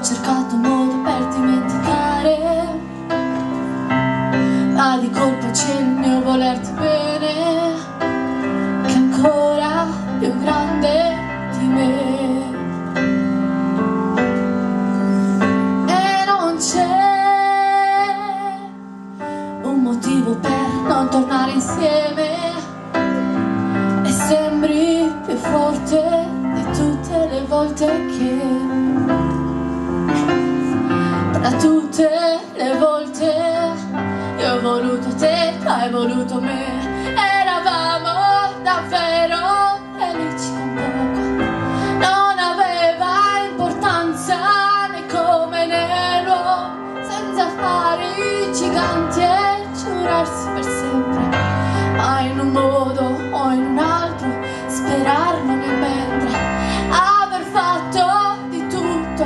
ho cercato un modo per dimenticare, ma di colpa c'è il mio volerti bene, che è ancora più grande di me. E non c'è un motivo per non tornare insieme, e sembri più forte di tutte le volte che, tra tutte le volte, io ho voluto te, tu hai voluto me. Eravamo davvero felici con poco, non aveva importanza né come né no, senza affari giganti e giurarsi per sempre, ma in un modo o in un altro sperarlo nel mentre, aver fatto di tutto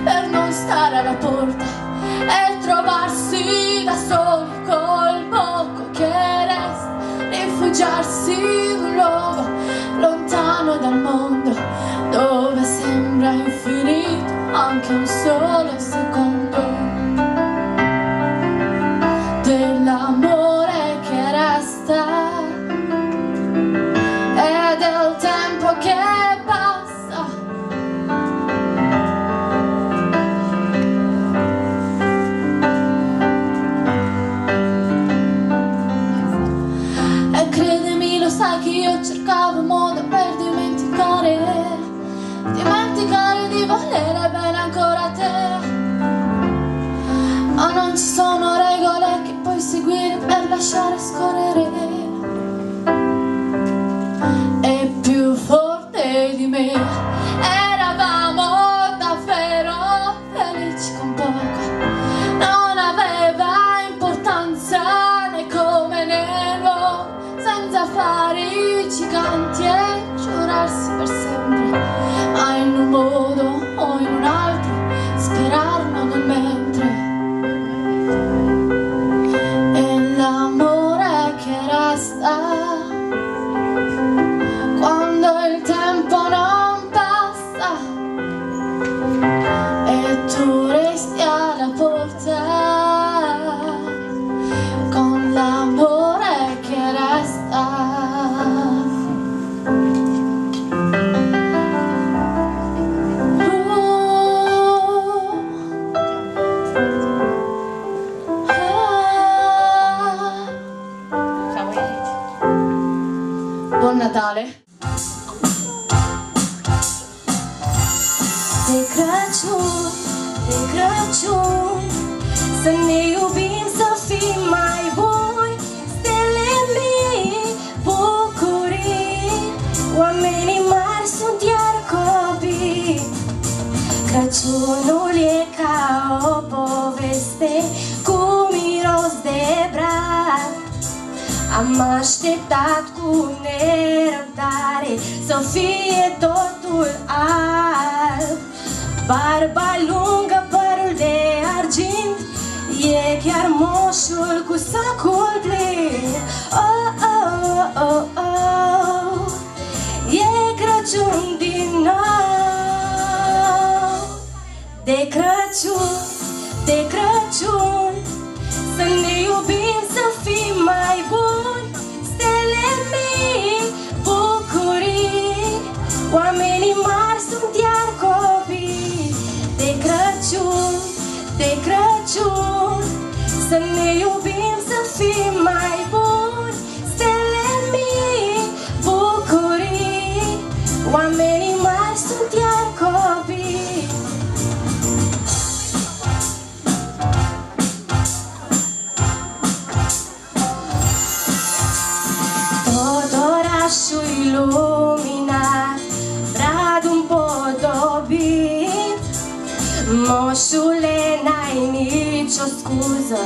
per non stare alla porta e trovarsi da soli col poco che resta, rifugiarsi in un luogo lontano dal mondo, dove sembra infinito anche un solo secondo dell'amore che resta e del tempo che passa. E credimi, lo sai che io cercavo un modo per dimenticare di volere bene ancora a te, ma non ci sono regole che puoi seguire per lasciare scorrere. È più forte di me, eravamo davvero felici con poco, non aveva importanza né come né no, senza affari giganti e giurarsi per sempre, ma in un modo o in un altro sperarlo nel mentre. E l'amore che resta quando il tempo non passa e tu resti alla porta con l'amore che resta. Buon Natale! De Crăciun, să ne iubim, să fim mai buni, stele mii, bucurii, oamenii mari sunt iar copii. Crăciunul e ca o poveste cu miros de brad. Am așteptat cu nerăbdare să fie totul alb. Barba lungă, părul de argint, e chiar moșul cu sacul plin. Oh, oh, oh, oh, e Crăciun din nou. De Crăciun, de Crăciun, să ne iubim, să fim mai buni, stele mii, bucurii, oamenii mari sunt iar copii. De Crăciun, de Crăciun, să ne iubim, să fim mai buni, stele mii, bucurii, oamenii mari sunt iar copii. Tot orașul iluminat, bradul împodobit. Moșule, n-ai nicio scuză,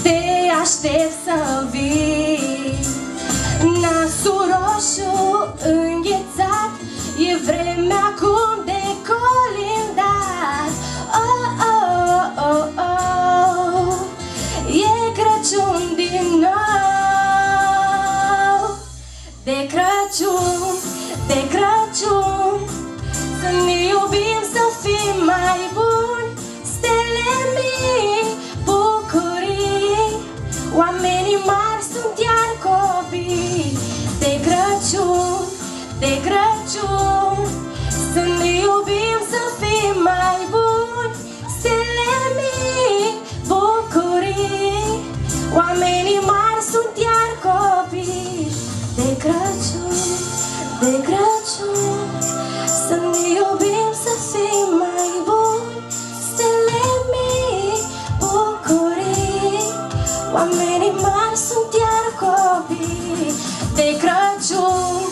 te aștept să vii. Nasul roșu înghețat, e vremea acum de colindat. Oh, oh, oh, oh, e Crăciun din nou. De Crăciun, să ne iubim, să fim mai buni, de Crăciun. Să ne iubim, să fim mai buni, stele mici, bucurii. Oamenii mari sunt iar copii de Crăciun, de Crăciun. Să ne iubim, să fim mai buni, stele mici, bucurii. Oamenii mari sunt iar copii de Crăciun,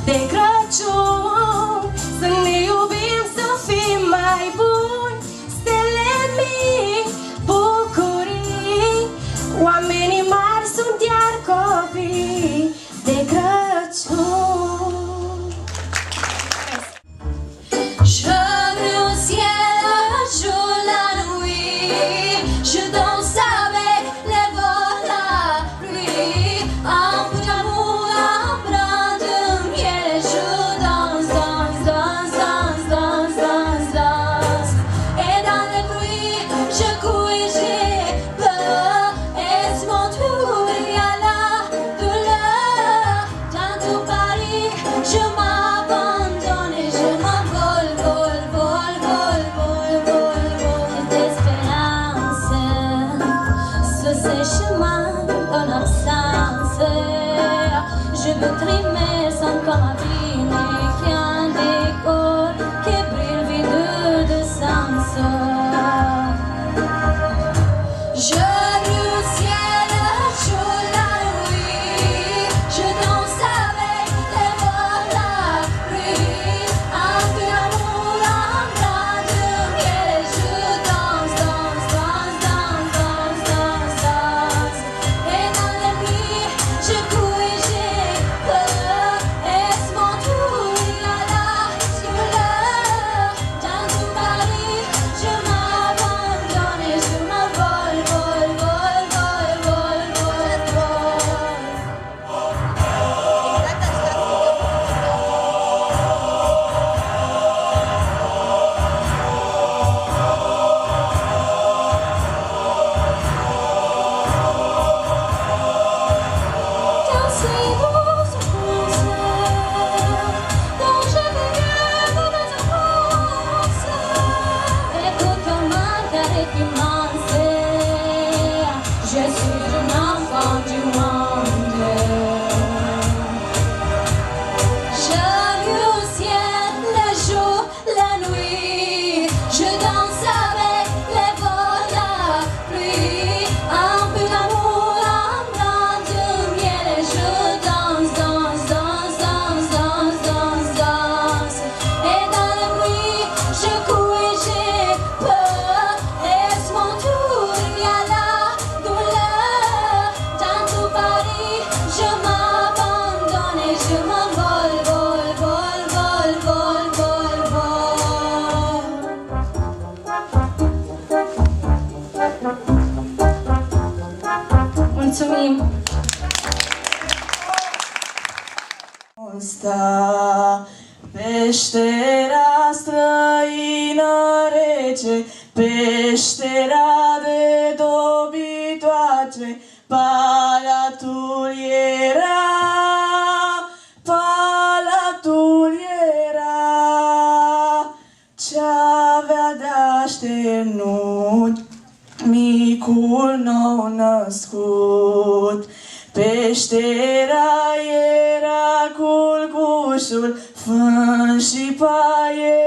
de Crăciun. Să ne iubim, să fim mai buni, stele mici, bucurii. Oamenii mari sunt iar copii de Crăciun. Joyeux ciel, jour la nuit, je danse avec les vols à pluie. Un peu d'amour, un brin de miel, je danse, danse, danse, danse, danse, danse, danse. Et dans le bruit, je cours et j'ai peur. Et mon tour, il y a la douleur. Dans tout Paris, je m'abandonne et je m'envole, vole, vole, vole, vole, vole, vole d'espérance. Sur ces chemins en absence, je veux trimer sans comme abîmer qui a un décor qui brille vide de sens. Joyeux ciel, jour la nuit, je danse avec les vols à pluie. Un peu d'amour, un brin de miel, et je danse, danse, danse, danse, danse, danse, danse. Et dans la nuit, je cours et j'ai peur. Et mon tour, il y a la douleur. Dans tout Paris, je m'abandonne et je m'envole, vole, vole, vole, vole, vole, vole. Dansez-vous ce concert dont je veux vivre dans un concert. Écoute Marguerite immense, je suis un enfant du monde. Joyeux ciel, le jour, la nuit, je danse avec les vols à pluie. Un peu d'amour, un brin de miel, et je danse, danse, danse, danse, danse, danse, danse. Et dans la nuit, je cours et j'ai peur. Et mon tour, il y a la douleur. Dans tout Paris, je m'abandonne et je m'envole, vole, vole, vole, vole, vole, vole. Mulțumim! Sta peștera străină rece, peștera de dobitoace, palatul era, palatul era, ce-avea de-așternut micul nou născut. Peștera era culcușul, fân și paie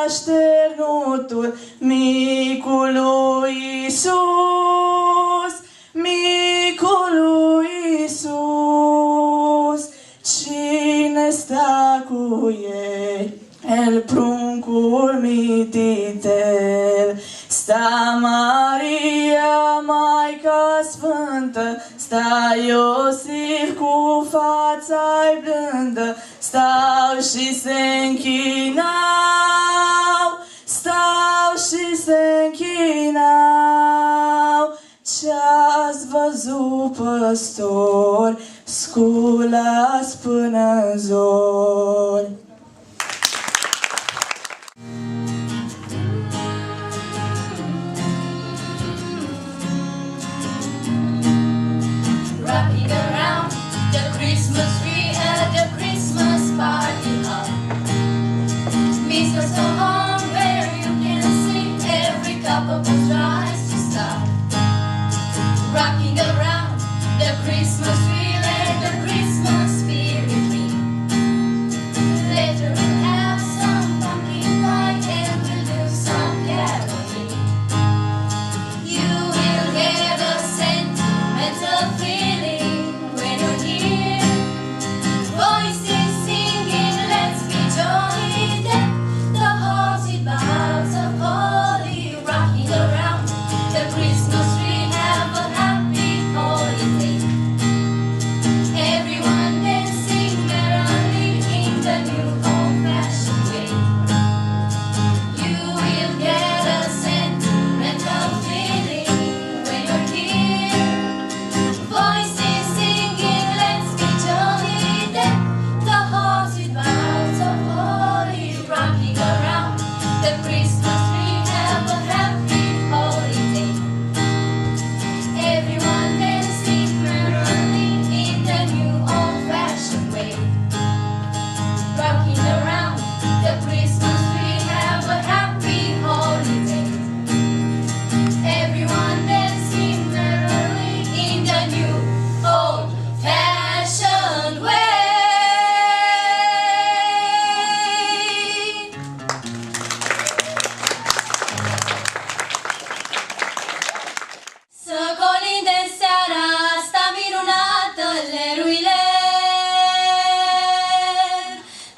așternutul micului Iisus, micului Iisus. Cine sta cu ei? El pruncul mititel. Sta Maria, Maica Sfântă, sta Iosif cu fața-i blândă, stau și se închinau, stau și se închinau. Ce-ați văzut, păstori, sculați până în zori. Rocking around the Christmas tree at the Christmas party.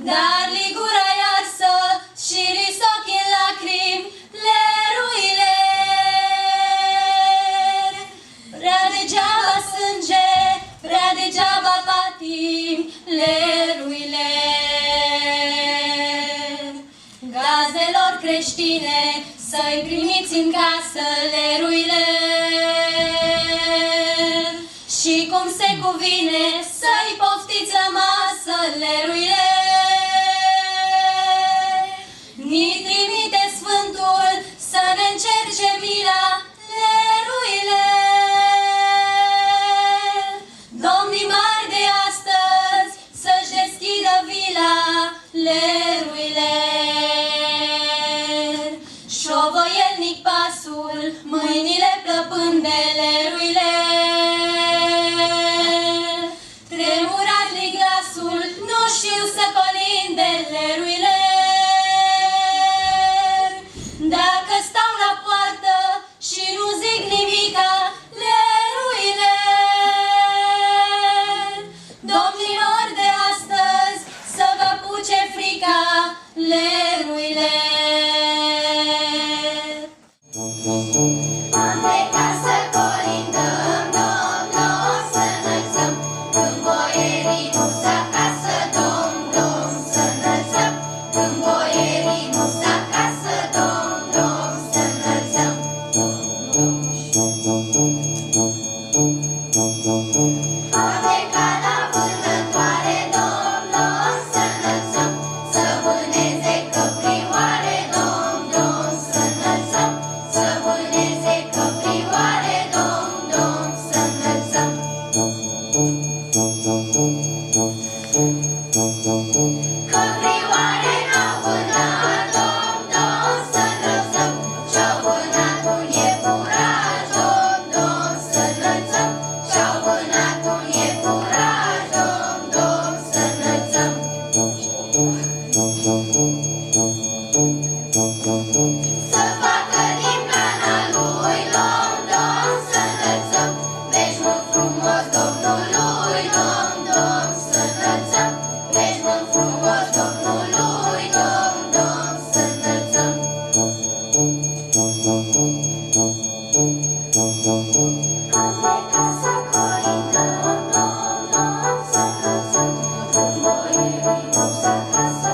dar ligura iarsă și risochi în lacrimi, leruile. Prea degeaba sânge, prea degeaba patimi, leruile. Gazelor creștine, să-i primiți în casă, leruile. Și cum se cuvine, să-i poftiți la masă, leruile. Ni trimite Sfântul să ne încerce mila, leruile. Domnii mari de astăzi să-și deschidă vila, leruile. Șovăielnic pasul, mâinile plăpând de leruile. Tremurat-li glasul, nu știu să colinde, leruile. Dacă stau la poartă și nu zic nimica, leruile. Domnilor de astăzi să vă puce frica, leruile. Am plecat să colindăm, dom, dom, să înălțăm. Când boierii nu s acasă, dom, dom, să înălțăm. Când boierii nu s acasă, dom, dom, să înălțăm. Am plecat la vânătoare, dom, dom, să înălțăm. Să vâneze căprioare, dom, dom, să înălțăm. Să vâneze căprioare, dom, dom, să înălțăm. Căprioare n-au vânat, dom, dom, să înălțăm. Și-au vânat un iepuraș, dom, dom, să înălțăm. Și-au vânat un iepuraș, dom, dom, să înălțăm. Să facă din plana lui, dom, dom, să înălțăm. Veșmânt frumos Domnului, dom, dom, să înălțăm. Veșmânt frumos Domnului, dom, dom, să înălțăm. Am plecat să colindăm, dom, dom, să înălțăm. Când boierii nu s acasă,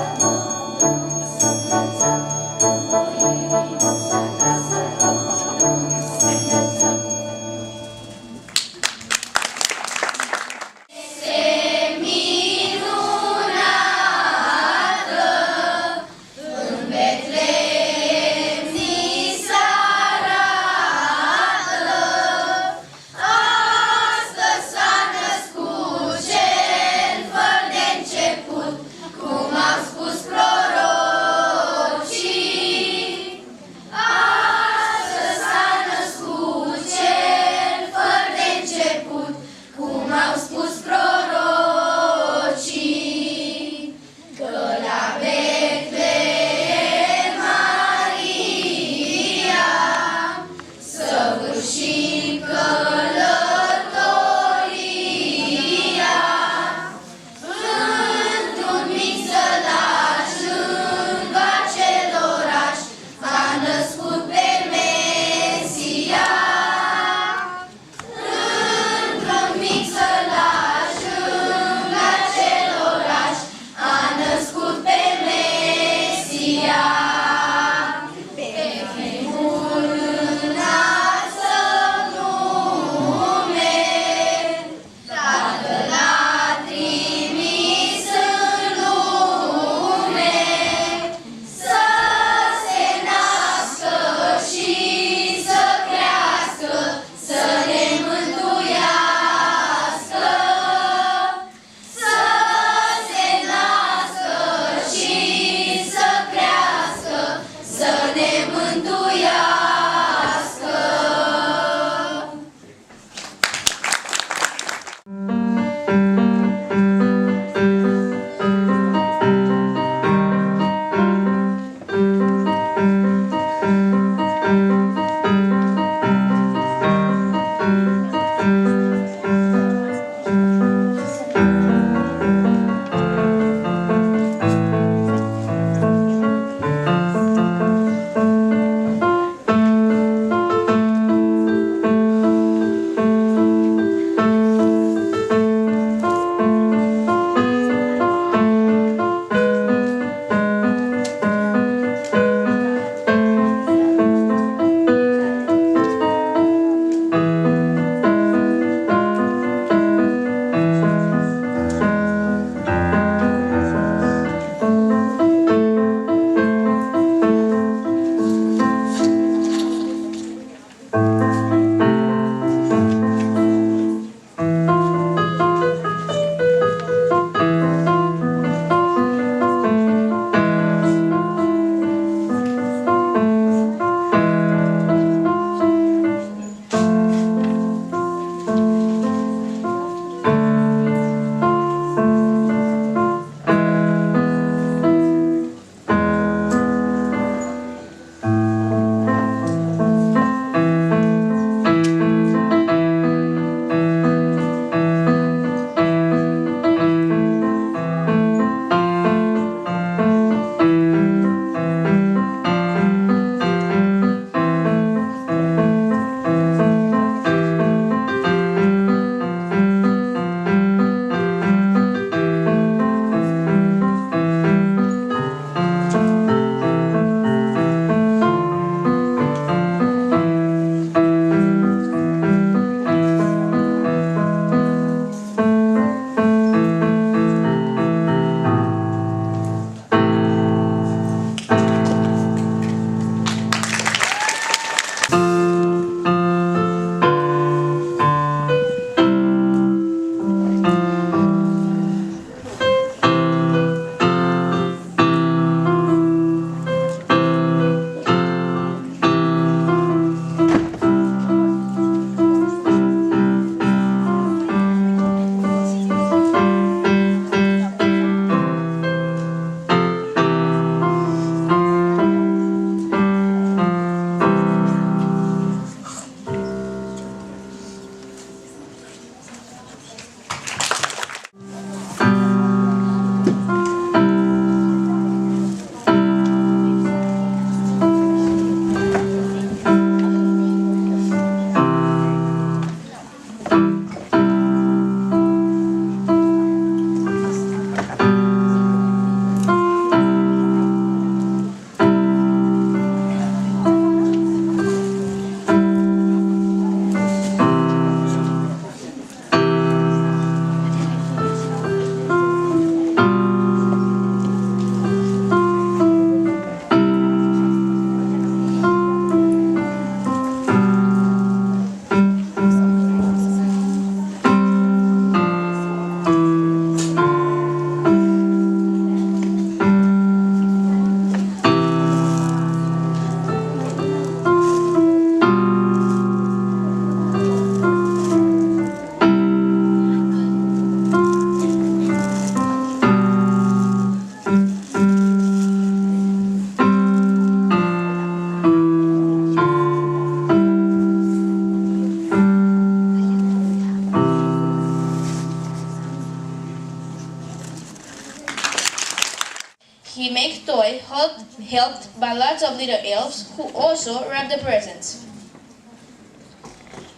He makes toys helped by lots of little elves who also wrap the presents.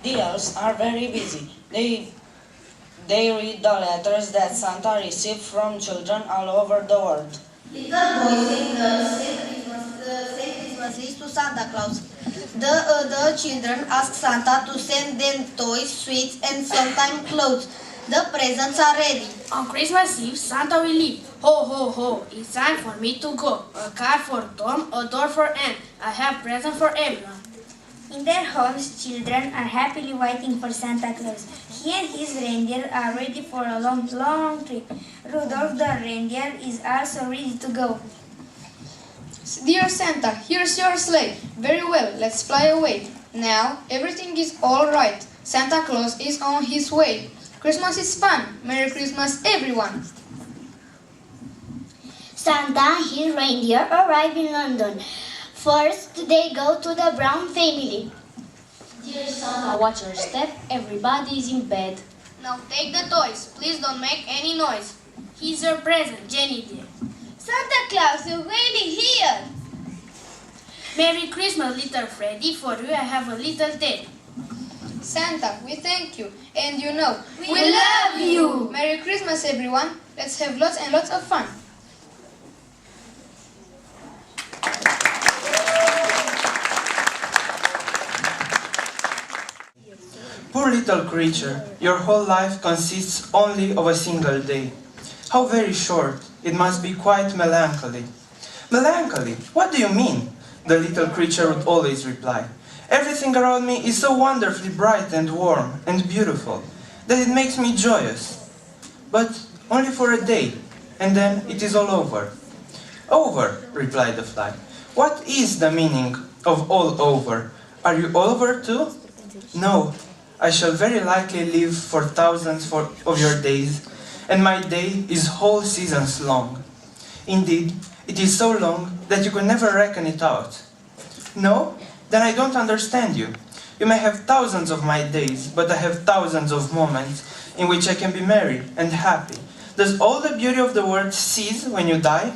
The elves are very busy. They read the letters that Santa received from children all over the world. Little boys and girls send Christmas lists to Santa Claus. The children ask Santa to send them toys, sweets, and sometimes clothes. The presents are ready. On Christmas Eve, Santa will leave. Ho, ho, ho, it's time for me to go. A card for Tom, a door for Anne. I have present for everyone. In their homes, children are happily waiting for Santa Claus. He and his reindeer are ready for a long, long trip. Rudolph the reindeer is also ready to go. Dear Santa, here's your sleigh. Very well, let's fly away. Now, everything is all right. Santa Claus is on his way. Christmas is fun. Merry Christmas, everyone. Santa and his reindeer arrive in London. First, they go to the Brown family. Dear Santa, watch your step. Everybody is in bed. Now take the toys. Please don't make any noise. Here's your present, Jenny dear. Santa Claus is really here. Merry Christmas, little Freddy. For you, I have a little teddy. Santa, we thank you. And you know, We love you. Merry Christmas, everyone. Let's have lots and lots of fun. Poor little creature, your whole life consists only of a single day. How very short. It must be quite melancholy. Melancholy? What do you mean? The little creature would always reply. Everything around me is so wonderfully bright and warm and beautiful that it makes me joyous. But only for a day, and then it is all over. Over, replied the fly. What is the meaning of all over? Are you all over too? No, I shall very likely live for thousands of your days, and my day is whole seasons long. Indeed, it is so long that you could never reckon it out. No? Then I don't understand you. You may have thousands of my days, but I have thousands of moments in which I can be merry and happy. Does all the beauty of the world cease when you die?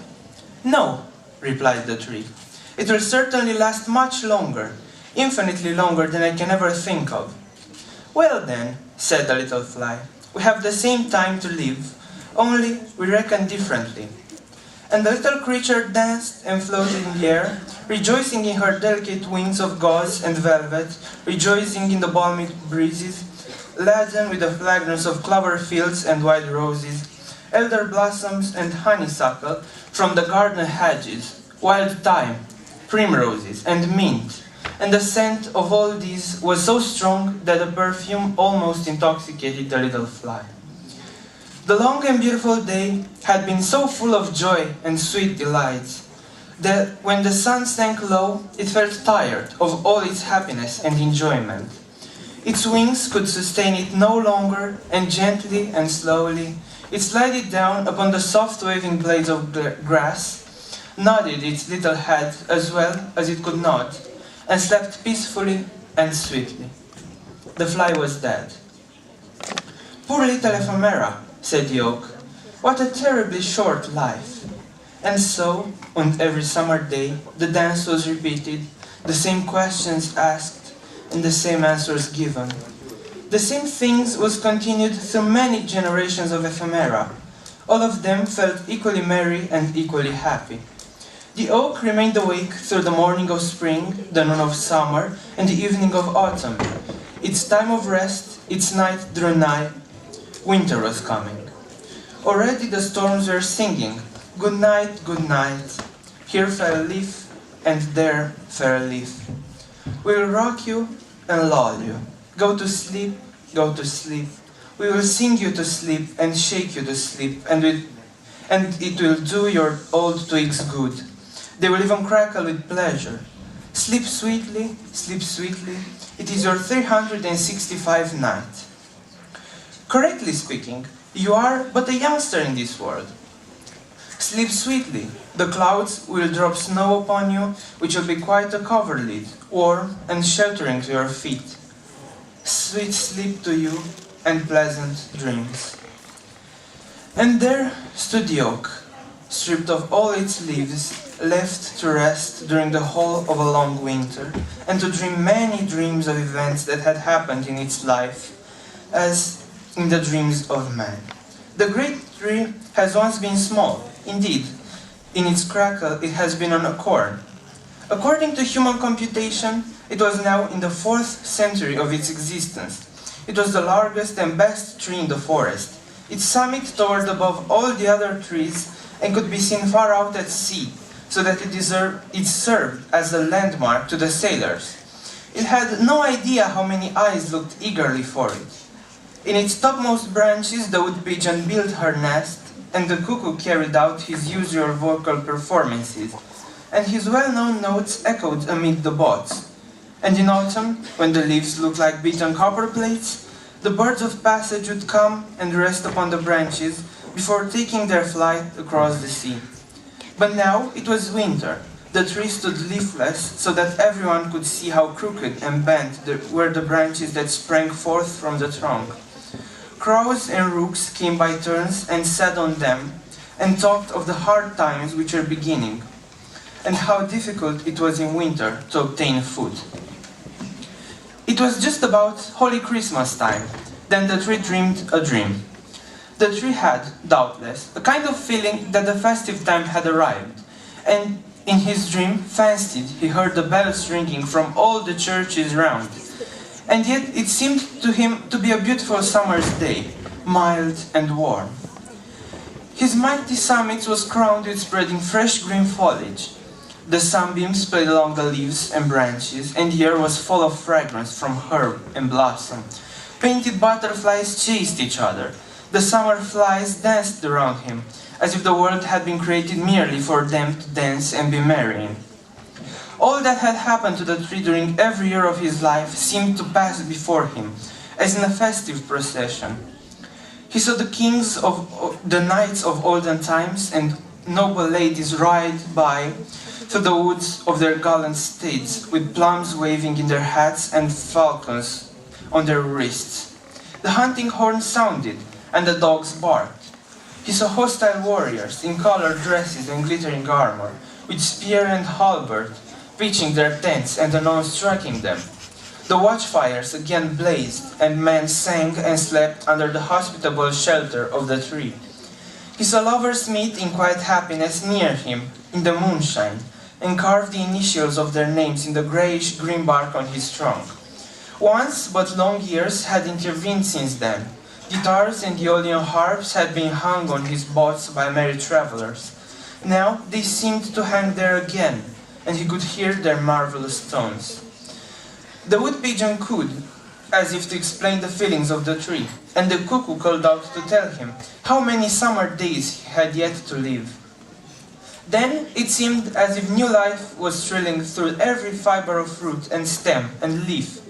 No, replied the tree. It will certainly last much longer, infinitely longer than I can ever think of. Well then, said the little fly, we have the same time to live, only we reckon differently. And the little creature danced and floated in the air, rejoicing in her delicate wings of gauze and velvet, rejoicing in the balmy breezes, laden with the fragrance of clover fields and white roses, elder blossoms and honeysuckle from the garden hedges, wild thyme, primroses and mint, and the scent of all these was so strong that the perfume almost intoxicated the little fly. The long and beautiful day had been so full of joy and sweet delights that when the sun sank low, it felt tired of all its happiness and enjoyment. Its wings could sustain it no longer, and gently and slowly it slided down upon the soft waving blades of grass, nodded its little head as well as it could nod, and slept peacefully and sweetly. The fly was dead. Poor little ephemera, said the oak, what a terribly short life. And so, on every summer day, the dance was repeated, the same questions asked, and the same answers given. The same things was continued through many generations of ephemera. All of them felt equally merry and equally happy. The oak remained awake through the morning of spring, the noon of summer, and the evening of autumn. Its time of rest, its night drew nigh. Winter was coming. Already the storms were singing, good night, good night. Here fell a leaf, and there fell a leaf. We will rock you and lull you. Go to sleep, go to sleep. We will sing you to sleep and shake you to sleep, and it will do your old twigs good. They will even crackle with pleasure. Sleep sweetly, it is your 365th night. Correctly speaking, you are but a youngster in this world. Sleep sweetly, the clouds will drop snow upon you, which will be quite a coverlid, warm and sheltering to your feet. Sweet sleep to you, and pleasant dreams. And there stood the oak, stripped of all its leaves, left to rest during the whole of a long winter, and to dream many dreams of events that had happened in its life, as in the dreams of man. The great tree has once been small. Indeed, in its crackle it has been an acorn. According to human computation, it was now in the 4th century of its existence. It was the largest and best tree in the forest. Its summit towered above all the other trees and could be seen far out at sea, so that it served as a landmark to the sailors. It had no idea how many eyes looked eagerly for it. In its topmost branches the wood pigeon built her nest, and the cuckoo carried out his usual vocal performances, and his well-known notes echoed amid the boughs. And in autumn, when the leaves looked like beaten copper plates, the birds of passage would come and rest upon the branches before taking their flight across the sea. But now it was winter. The tree stood leafless, so that everyone could see how crooked and bent were the branches that sprang forth from the trunk. Crows and rooks came by turns and sat on them, and talked of the hard times which were beginning, and how difficult it was in winter to obtain food. It was just about Holy Christmas time. Then the tree dreamed a dream. The tree had, doubtless, a kind of feeling that the festive time had arrived, and in his dream fancied he heard the bells ringing from all the churches round. And yet it seemed to him to be a beautiful summer's day, mild and warm. His mighty summit was crowned with spreading fresh green foliage. The sunbeams played along the leaves and branches, and the air was full of fragrance from herb and blossom. Painted butterflies chased each other. The summer flies danced around him, as if the world had been created merely for them to dance and be merry in. All that had happened to the tree during every year of his life seemed to pass before him, as in a festive procession. He saw the kings of the knights of olden times and noble ladies ride by through the woods of their gallant steeds, with plumes waving in their hats and falcons on their wrists. The hunting horn sounded, and the dogs barked. He saw hostile warriors in colored dresses and glittering armor, with spear and halberd, pitching their tents and anon striking them. The watchfires again blazed, and men sang and slept under the hospitable shelter of the tree. He saw lovers meet in quiet happiness near him, in the moonshine, and carve the initials of their names in the grayish-green bark on his trunk. Once, but long years had intervened since then. Guitars and Aeolian harps had been hung on his boughs by merry travelers. Now they seemed to hang there again, and he could hear their marvelous tones. The wood pigeon cooed, as if to explain the feelings of the tree, and the cuckoo called out to tell him how many summer days he had yet to live. Then it seemed as if new life was thrilling through every fiber of root and stem and leaf,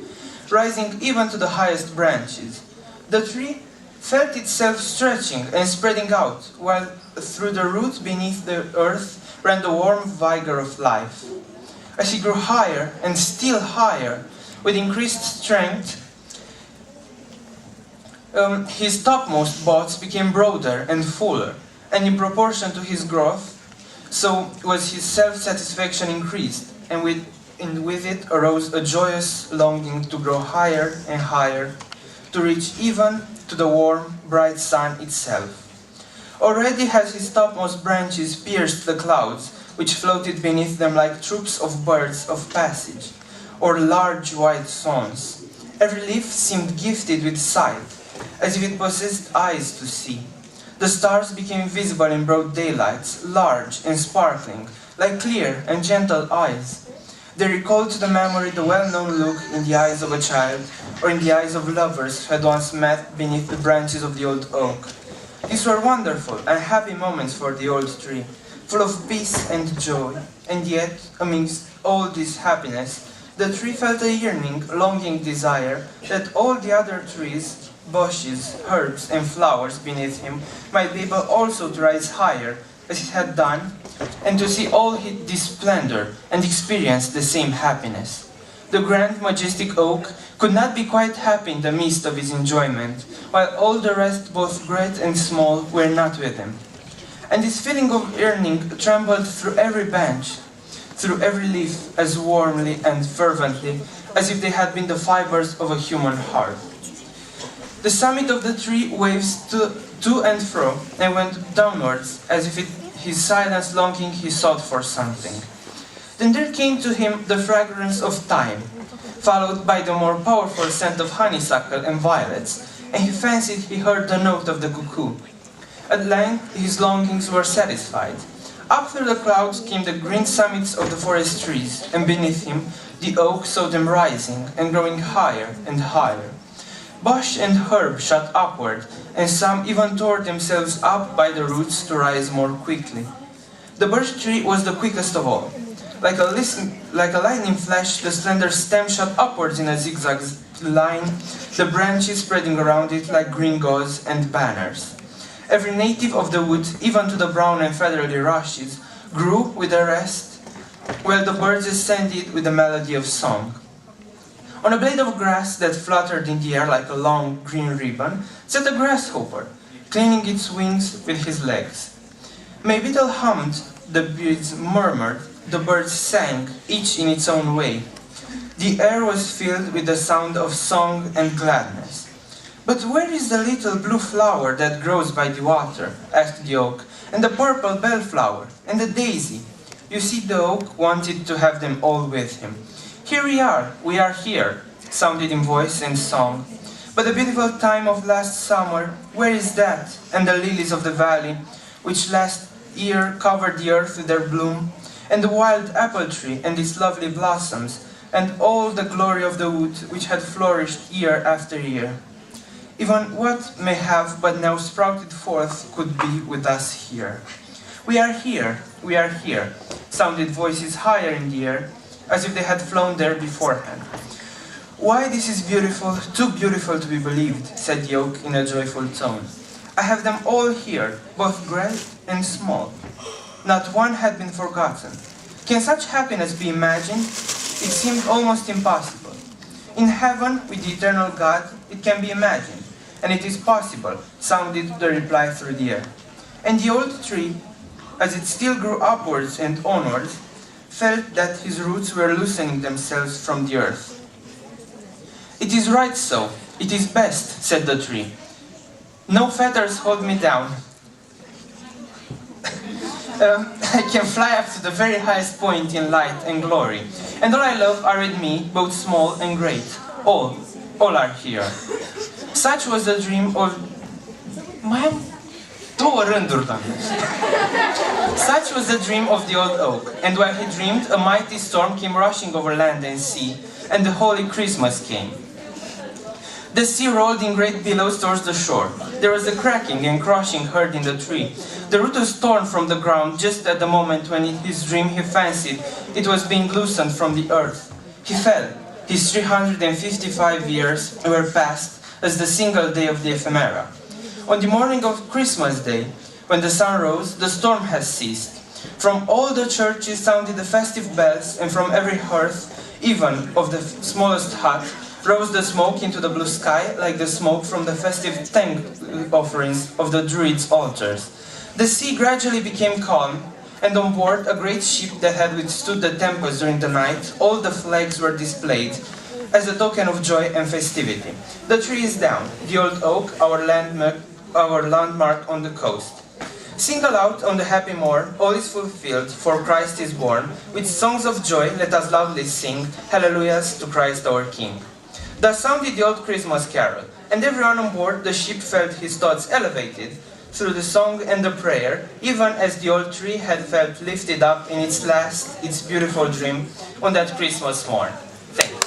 rising even to the highest branches. The tree felt itself stretching and spreading out, while through the roots beneath the earth ran the warm vigor of life. As he grew higher and still higher, with increased strength, his topmost boughs became broader and fuller, and in proportion to his growth, so was his self-satisfaction increased, and with it arose a joyous longing to grow higher and higher, to reach even to the warm, bright sun itself. Already had his topmost branches pierced the clouds, which floated beneath them like troops of birds of passage, or large white swans. Every leaf seemed gifted with sight, as if it possessed eyes to see. The stars became visible in broad daylight, large and sparkling, like clear and gentle eyes. They recalled to the memory the well-known look in the eyes of a child, or in the eyes of lovers who had once met beneath the branches of the old oak. These were wonderful and happy moments for the old tree, full of peace and joy, and yet, amidst all this happiness, the tree felt a yearning, longing desire that all the other trees, bushes, herbs, and flowers beneath him might be able also to rise higher, as it had done, and to see all this splendor and experience the same happiness. The grand, majestic oak could not be quite happy in the midst of his enjoyment, while all the rest, both great and small, were not with him. and this feeling of yearning trembled through every branch, through every leaf, as warmly and fervently as if they had been the fibers of a human heart. The summit of the tree waves to and fro and went downwards, as if in his silent longing he sought for something. Then there came to him the fragrance of thyme, followed by the more powerful scent of honeysuckle and violets, and he fancied he heard the note of the cuckoo. At length his longings were satisfied. Up through the clouds came the green summits of the forest trees, and beneath him the oak saw them rising and growing higher and higher. Bush and herb shot upward, and some even tore themselves up by the roots to rise more quickly. The birch tree was the quickest of all. Like a lightning flash, the slender stem shot upwards in a zigzag line, the branches spreading around it like green gauze and banners. Every native of the wood, even to the brown and feathery rushes, grew with the rest, while the birds ascended with the melody of song. On a blade of grass that fluttered in the air like a long green ribbon, sat a grasshopper, cleaning its wings with his legs. Maybeetle hummed, the bees murmured, the birds sang, each in its own way. The air was filled with the sound of song and gladness. "But where is the little blue flower that grows by the water?" asked the oak, "and the purple bellflower, and the daisy?" You see, the oak wanted to have them all with him. "Here we are here," sounded in voice and song. "But the beautiful time of last summer, where is that? And the lilies of the valley, which last year covered the earth with their bloom, and the wild apple tree and its lovely blossoms, and all the glory of the wood which had flourished year after year. Even what may have but now sprouted forth could be with us here. We are here," sounded voices higher in the air, as if they had flown there beforehand. "Why, this is beautiful, too beautiful to be believed," said the oak in a joyful tone. "I have them all here, both great and small. Not one had been forgotten. Can such happiness be imagined? It seemed almost impossible. In heaven, with the eternal God, it can be imagined, and it is possible," sounded the reply through the air. And the old tree, as it still grew upwards and onwards, felt that his roots were loosening themselves from the earth. "It is right so, it is best," said the tree. "No fetters hold me down. I can fly up to the very highest point in light and glory, and all I love are with me, both small and great. All are here." Such was the dream of... Such was the dream of the old oak, and while he dreamed, a mighty storm came rushing over land and sea, and the holy Christmas came. The sea rolled in great billows towards the shore. There was a cracking and crushing heard in the tree. The root was torn from the ground just at the moment when in his dream he fancied it was being loosened from the earth. He fell. His 355 years were passed as the single day of the ephemera. On the morning of Christmas Day, when the sun rose, the storm had ceased. From all the churches sounded the festive bells, and from every hearth, even of the smallest hut, rose the smoke into the blue sky like the smoke from the festive thank offerings of the Druids' altars. The sea gradually became calm, and on board a great ship that had withstood the tempest during the night, all the flags were displayed as a token of joy and festivity. The tree is down, the old oak, our landmark on the coast. Sing aloud on the happy morn, all is fulfilled, for Christ is born. With songs of joy let us loudly sing, hallelujahs to Christ our King. Thus sounded the old Christmas carol, and everyone on board the ship felt his thoughts elevated through the song and the prayer, even as the old tree had felt lifted up in its beautiful dream on that Christmas morn. Thank you.